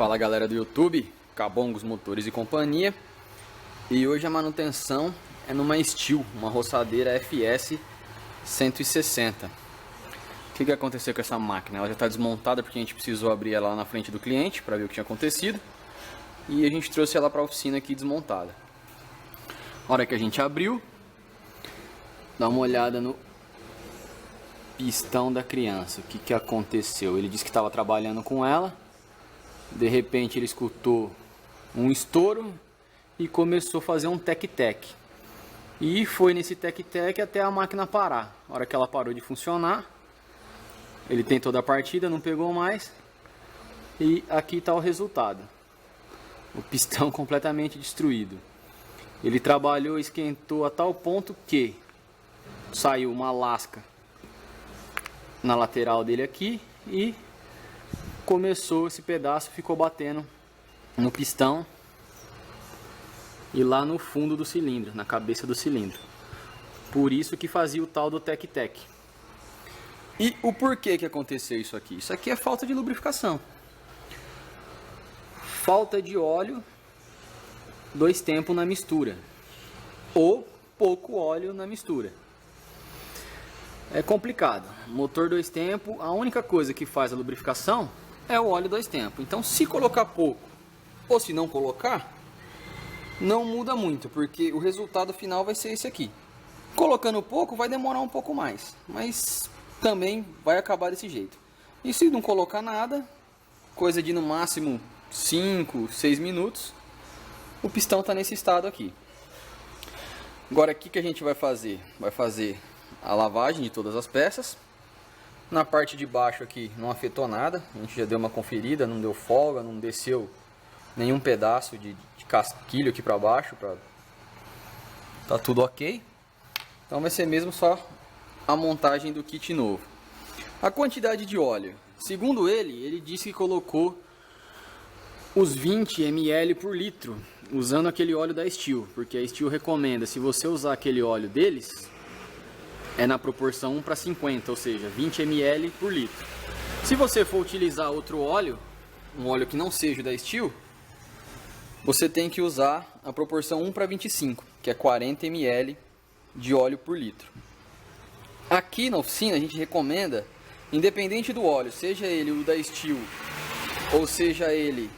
Fala galera do YouTube, Cabongos Motores e Companhia. E hoje a manutenção é numa Stihl, uma roçadeira FS 160. O que aconteceu com essa máquina? Ela já está desmontada porque a gente precisou abrir ela lá na frente do cliente para ver o que tinha acontecido. E a gente trouxe ela para a oficina aqui desmontada. A hora que a gente abriu, dá uma olhada no pistão da criança. O que aconteceu? Ele disse que estava trabalhando com ela. De repente ele escutou um estouro e começou a fazer um tec-tec. E foi nesse tec-tec até a máquina parar. A hora que ela parou de funcionar, ele tentou dar partida, não pegou mais. E aqui está o resultado. O pistão completamente destruído. Ele trabalhou, esquentou a tal ponto que saiu uma lasca na lateral dele aqui e começou esse pedaço, ficou batendo no pistão e lá no fundo do cilindro, na cabeça do cilindro. Por isso que fazia o tal do tec-tec. E o porquê que aconteceu isso aqui? Isso aqui é falta de lubrificação. Falta de óleo 2 tempos na mistura. Ou pouco óleo na mistura. É complicado. Motor 2 tempos, a única coisa que faz a lubrificação é o óleo 2 tempos. Então, se colocar pouco ou se não colocar, não muda muito, porque o resultado final vai ser esse aqui. Colocando pouco vai demorar um pouco mais, mas também vai acabar desse jeito. E se não colocar nada, coisa de no máximo 5, 6 minutos, o pistão está nesse estado aqui. Agora, o que a gente vai fazer? Vai fazer a lavagem de todas as peças. Na parte de baixo aqui não afetou nada, a gente já deu uma conferida, não deu folga, não desceu nenhum pedaço de casquilho aqui para baixo, tá tudo ok. Então vai ser mesmo só a montagem do kit novo. A quantidade de óleo, segundo ele disse que colocou os 20 ml por litro, usando aquele óleo da Stihl, porque a Stihl recomenda, se você usar aquele óleo deles, é na proporção 1 para 50, ou seja, 20 ml por litro. Se você for utilizar outro óleo, um óleo que não seja da Stihl, você tem que usar a proporção 1 para 25, que é 40 ml de óleo por litro. Aqui na oficina a gente recomenda, independente do óleo, seja ele o da Stihl ou seja ele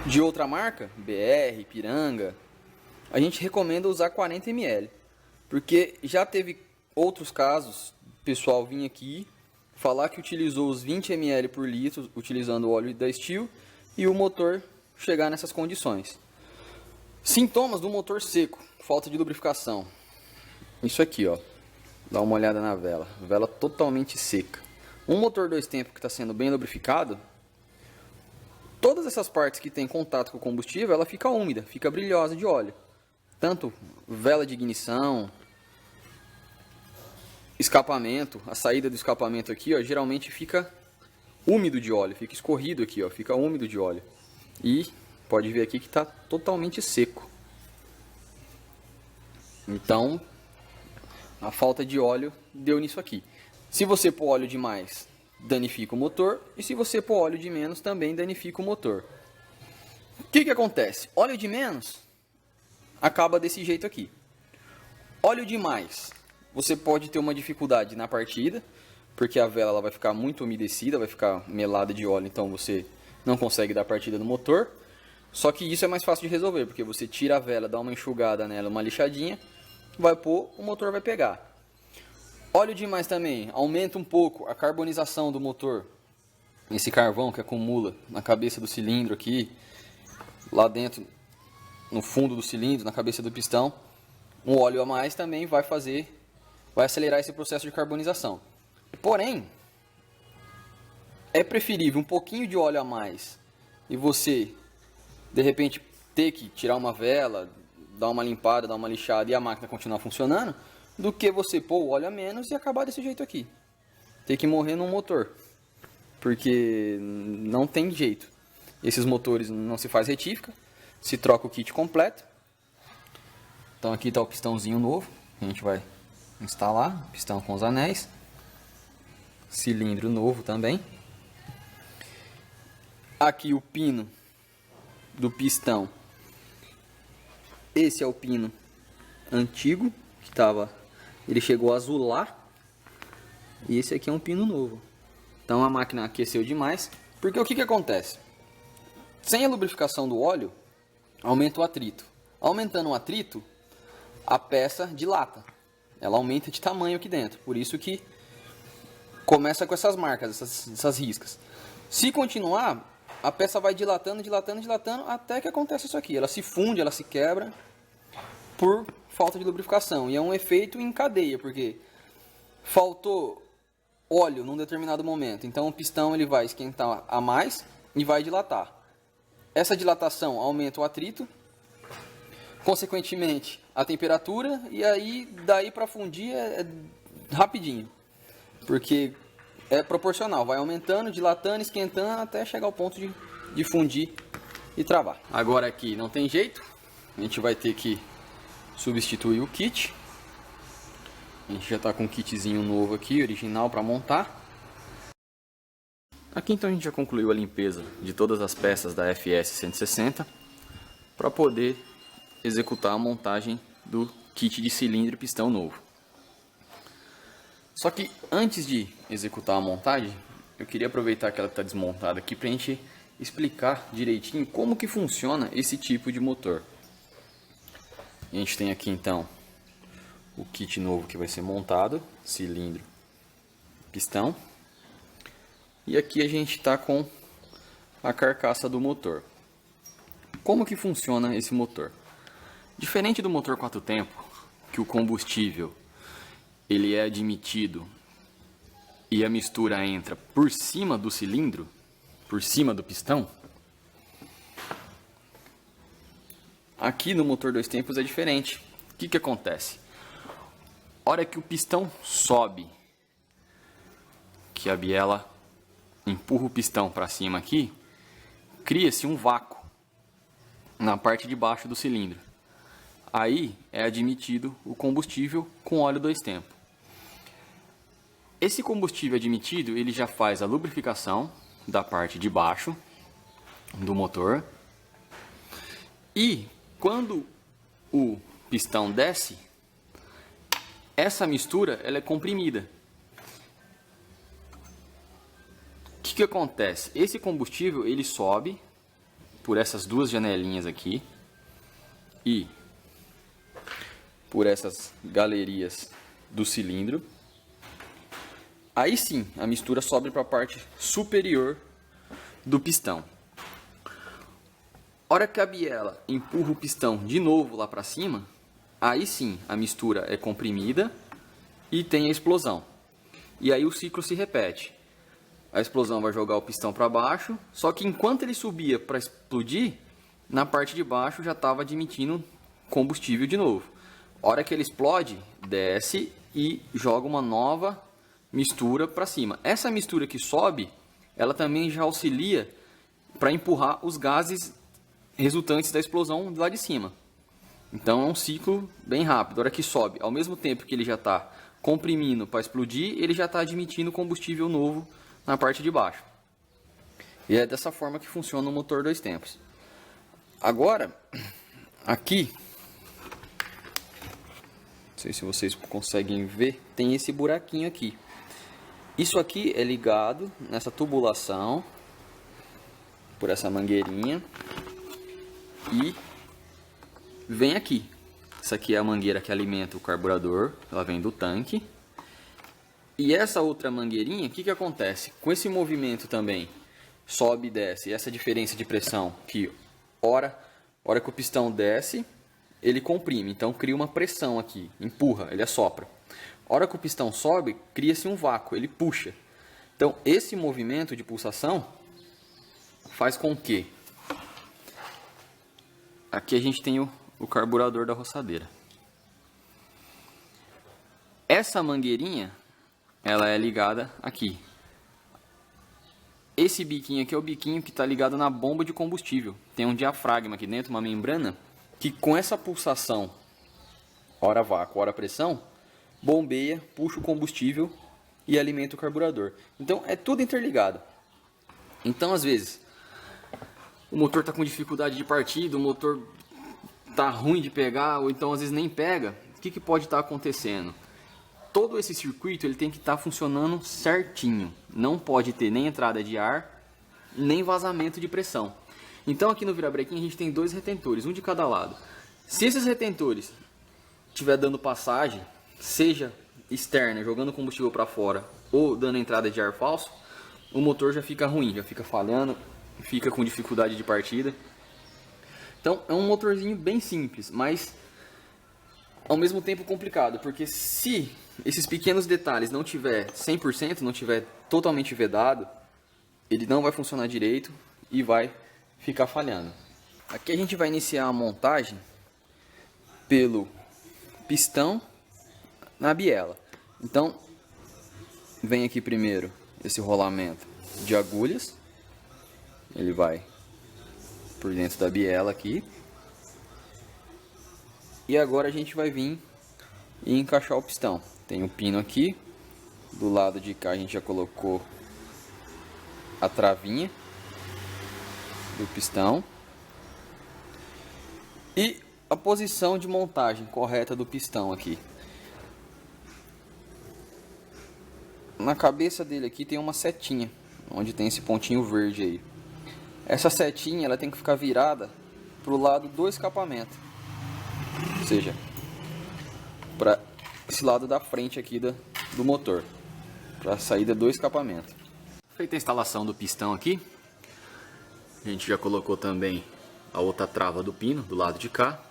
de outra marca, BR, Piranga, a gente recomenda usar 40 ml. Porque já teve outros casos, o pessoal vinha aqui falar que utilizou os 20 ml por litro utilizando o óleo da Stihl e o motor chegar nessas condições. Sintomas do motor seco, falta de lubrificação. Isso aqui, ó, dá uma olhada na vela, vela totalmente seca. Um motor 2 tempos que está sendo bem lubrificado, todas essas partes que tem contato com o combustível, ela fica úmida, fica brilhosa de óleo. Tanto vela de ignição, escapamento, a saída do escapamento aqui, ó, geralmente fica úmido de óleo, fica escorrido aqui, ó, fica úmido de óleo. E pode ver aqui que está totalmente seco. Então, a falta de óleo deu nisso aqui. Se você pôr óleo demais, danifica o motor, e se você pôr óleo de menos, também danifica o motor. O que acontece? Óleo de menos acaba desse jeito aqui. Óleo de mais, você pode ter uma dificuldade na partida, porque a vela ela vai ficar muito umedecida, vai ficar melada de óleo, então você não consegue dar partida no motor. Só que isso é mais fácil de resolver, porque você tira a vela, dá uma enxugada nela, uma lixadinha, vai pôr, o motor vai pegar. Óleo demais também, aumenta um pouco a carbonização do motor. Esse carvão que acumula na cabeça do cilindro aqui, lá dentro, no fundo do cilindro, na cabeça do pistão, um óleo a mais também vai acelerar esse processo de carbonização. Porém, é preferível um pouquinho de óleo a mais e você, de repente, ter que tirar uma vela, dar uma limpada, dar uma lixada e a máquina continuar funcionando, do que você pôr o óleo a menos e acabar desse jeito aqui. Ter que morrer num motor, porque não tem jeito. Esses motores não se faz retífica, se troca o kit completo. Então aqui está o pistãozinho novo, a gente vai instalar, pistão com os anéis, cilindro novo também. aqui o pino do pistão. Esse é o pino antigo, que ele chegou a azular. E esse aqui é um pino novo. Então a máquina aqueceu demais. Porque o que acontece? Sem a lubrificação do óleo, aumenta o atrito. Aumentando o atrito, a peça dilata. Ela aumenta de tamanho aqui dentro. Por isso que começa com essas marcas, essas riscas. Se continuar, a peça vai dilatando, dilatando, dilatando, até que acontece isso aqui. Ela se funde, ela se quebra por falta de lubrificação. E é um efeito em cadeia, porque faltou óleo num determinado momento. Então o pistão ele vai esquentar a mais e vai dilatar. Essa dilatação aumenta o atrito, consequentemente a temperatura, e aí daí para fundir é rapidinho. Porque é proporcional, vai aumentando, dilatando, esquentando até chegar ao ponto de fundir e travar. Agora aqui não tem jeito, a gente vai ter que substituir o kit. A gente já está com um kitzinho novo aqui, original, para montar. Aqui então a gente já concluiu a limpeza de todas as peças da FS 160 para poder executar a montagem do kit de cilindro e pistão novo. Só que antes de executar a montagem, eu queria aproveitar que ela está desmontada aqui para a gente explicar direitinho como que funciona esse tipo de motor. A gente tem aqui então o kit novo que vai ser montado, cilindro, pistão. E aqui a gente está com a carcaça do motor. Como que funciona esse motor? Diferente do motor 4 tempos, que o combustível ele é admitido e a mistura entra por cima do cilindro, por cima do pistão, aqui no motor 2 tempos é diferente. O que acontece? Hora que o pistão sobe, que a biela empurra o pistão para cima aqui, cria-se um vácuo na parte de baixo do cilindro. Aí é admitido o combustível com óleo 2 tempos. Esse combustível admitido, ele já faz a lubrificação da parte de baixo do motor. E quando o pistão desce, essa mistura ela é comprimida. O que acontece? Esse combustível ele sobe por essas duas janelinhas aqui e por essas galerias do cilindro. Aí sim, a mistura sobe para a parte superior do pistão. Hora que a biela empurra o pistão de novo lá para cima, aí sim a mistura é comprimida e tem a explosão. E aí o ciclo se repete. A explosão vai jogar o pistão para baixo, só que enquanto ele subia para explodir, na parte de baixo já estava admitindo combustível de novo. Hora que ele explode, desce e joga uma nova mistura para cima. Essa mistura que sobe, ela também já auxilia para empurrar os gases resultantes da explosão lá de cima. Então é um ciclo bem rápido. A hora que sobe, ao mesmo tempo que ele já está comprimindo para explodir, ele já está admitindo combustível novo na parte de baixo. E é dessa forma que funciona o motor 2 tempos. Agora, aqui, não sei se vocês conseguem ver, tem esse buraquinho aqui. Isso aqui é ligado nessa tubulação por essa mangueirinha e vem aqui. Essa aqui é a mangueira que alimenta o carburador, ela vem do tanque. E essa outra mangueirinha, o que acontece? Com esse movimento também, sobe e desce, essa diferença de pressão, que hora que o pistão desce, ele comprime, então cria uma pressão aqui, empurra, ele assopra. Hora que o pistão sobe, cria-se um vácuo, ele puxa. Então esse movimento de pulsação faz com que... Aqui a gente tem o carburador da roçadeira. Essa mangueirinha, ela é ligada aqui. Esse biquinho aqui é o biquinho que está ligado na bomba de combustível. Tem um diafragma aqui dentro, uma membrana, que com essa pulsação, hora vácuo, hora pressão, bombeia, puxa o combustível e alimenta o carburador. Então é tudo interligado. Então às vezes, o motor está com dificuldade de partida, o motor tá ruim de pegar, ou então às vezes nem pega, o que pode estar acontecendo? Todo esse circuito ele tem que estar funcionando certinho, não pode ter nem entrada de ar, nem vazamento de pressão. Então aqui no virabrequim a gente tem 2 retentores, um de cada lado. Se esses retentores estiver dando passagem, seja externa, jogando combustível para fora, ou dando entrada de ar falso, o motor já fica ruim, já fica falhando, fica com dificuldade de partida. Então é um motorzinho bem simples, mas ao mesmo tempo complicado, porque se esses pequenos detalhes não tiver 100%, não tiver totalmente vedado, ele não vai funcionar direito e vai ficar falhando. Aqui a gente vai iniciar a montagem pelo pistão na biela. Então vem aqui primeiro esse rolamento de agulhas, ele vai por dentro da biela aqui. E agora a gente vai vir e encaixar o pistão. Tem um pino aqui, do lado de cá a gente já colocou a travinha do pistão e a posição de montagem correta do pistão aqui. Na cabeça dele aqui tem uma setinha, onde tem esse pontinho verde aí. Essa setinha ela tem que ficar virada para o lado do escapamento. Ou seja, para esse lado da frente aqui do motor, para a saída do escapamento. Feita a instalação do pistão aqui, a gente já colocou também a outra trava do pino do lado de cá.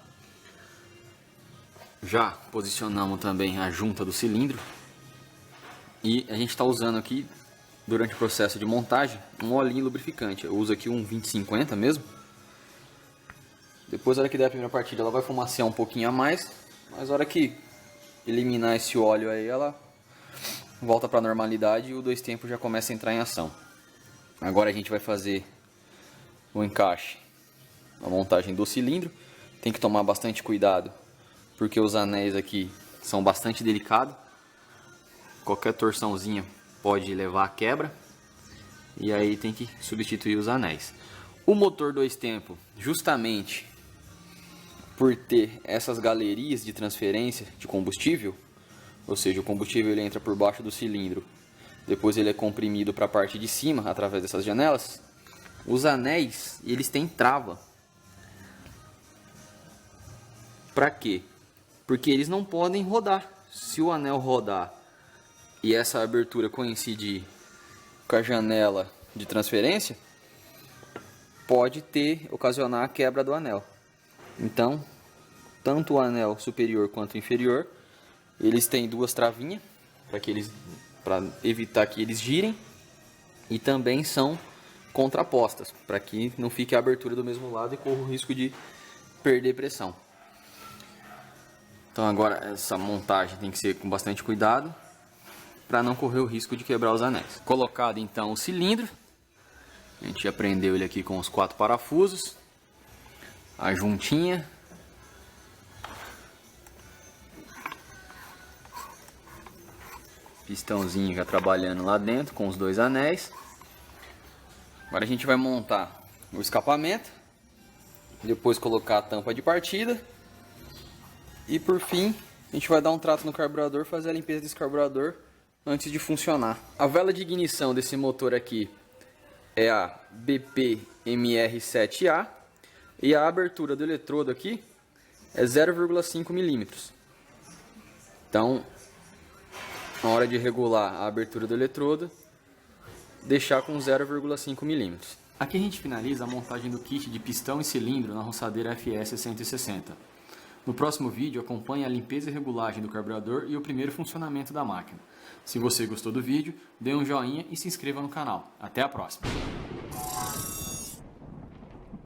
Já posicionamos também a junta do cilindro. E a gente está usando aqui, durante o processo de montagem, um olhinho lubrificante. Eu uso aqui um 2050 mesmo. Depois, na hora que der a primeira partida, ela vai fumacear um pouquinho a mais, mas na hora que eliminar esse óleo aí, ela volta para a normalidade e o 2 tempos já começa a entrar em ação. Agora a gente vai fazer o encaixe, a montagem do cilindro. Tem que tomar bastante cuidado, porque os anéis aqui são bastante delicados. Qualquer torçãozinha pode levar a quebra, e aí tem que substituir os anéis. O motor 2 tempos, justamente por ter essas galerias de transferência de combustível, ou seja, o combustível ele entra por baixo do cilindro, depois ele é comprimido para a parte de cima através dessas janelas. Os anéis, eles têm trava. Para quê? Porque eles não podem rodar. Se o anel rodar e essa abertura coincidir com a janela de transferência, pode ocasionar a quebra do anel. Então, tanto o anel superior quanto o inferior, eles têm 2 travinhas para evitar que eles girem, e também são contrapostas, para que não fique a abertura do mesmo lado e corra o risco de perder pressão. Então agora essa montagem tem que ser com bastante cuidado, para não correr o risco de quebrar os anéis. Colocado então o cilindro, a gente já prendeu ele aqui com os 4 parafusos, a juntinha, pistãozinho já trabalhando lá dentro com os 2 anéis. Agora a gente vai montar o escapamento, depois colocar a tampa de partida e por fim a gente vai dar um trato no carburador, fazer a limpeza desse carburador antes de funcionar. A vela de ignição desse motor aqui é a BP MR7A e a abertura do eletrodo aqui é 0,5 mm. Então, na hora de regular a abertura do eletrodo, deixar com 0,5 mm. Aqui a gente finaliza a montagem do kit de pistão e cilindro na roçadeira FS 160. No próximo vídeo, acompanhe a limpeza e regulagem do carburador e o primeiro funcionamento da máquina. Se você gostou do vídeo, dê um joinha e se inscreva no canal. Até a próxima!